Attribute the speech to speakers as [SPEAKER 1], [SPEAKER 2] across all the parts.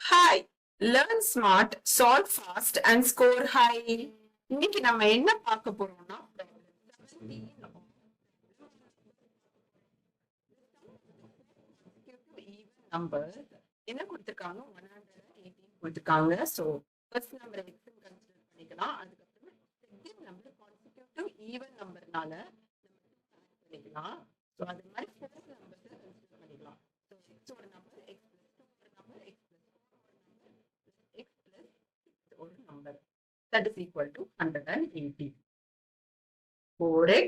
[SPEAKER 1] Hi, learn smart, solve fast and score high. இன்னைக்கு நம்ம என்ன பார்க்க போறோம்னா நம்பர் என்ன கொடுத்திருக்காங்க, 118 கொடுத்திருக்காங்க. So first number X consider பண்ணிக்கலாம். அதுக்கப்புறம் செகண்ட் நம்பர் கான்சிக்யூட்டிவ் ஈவன் நம்பர்னால நம்ம பண்ணிக்கலாம். ஸோ அது மாதிரி ஃபோர்த் நம்பர் கன்சிடர் பண்ணிக்கலாம். ஸோ எக்ஸோட number X plus 2 number X plus 4 x plus ஒரு number that is equal to 180. 4x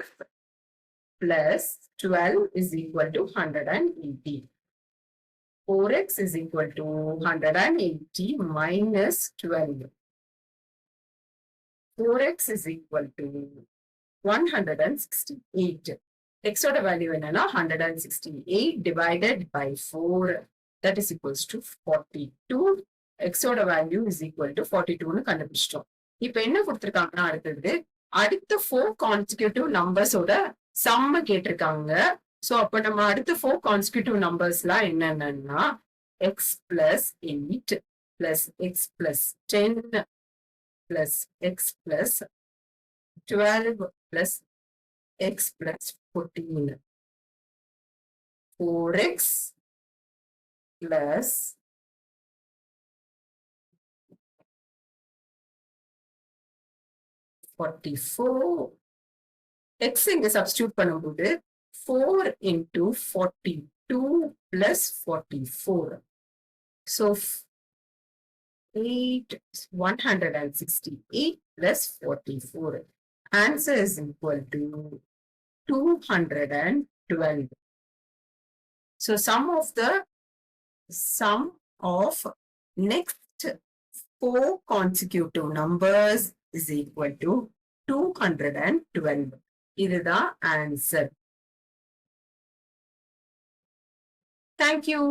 [SPEAKER 1] plus 12 is equal to 180. 4x is equal to 180 minus 12. 4x is equal to 168. X oda value என்னன்னா 168 divided by 4, that is equals to 42. X oda value is equal to 42 கண்டுபிடிச்சிட்டோம். இப்ப என்ன கொடுத்திருக்காங்கன்னா அடுத்த 4 consecutive நம்பர்ஸோட சம்ம கேட்டிருக்காங்க. So அப்ப நம்ம அடுத்த 4 கான்சிக்யூட்டிவ் நம்பர்ஸ்லாம் என்னன்னா x plus 8 plus x plus 10 plus x plus 12 plus x plus 14. 4x plus 44. X இங்க substitute பண்ணும்போது 4 into 42 plus 44. So 168 plus 44. Answer is equal to 212. So sum of next 4 consecutive numbers is equal to 212. இதுதான் answer. Thank you.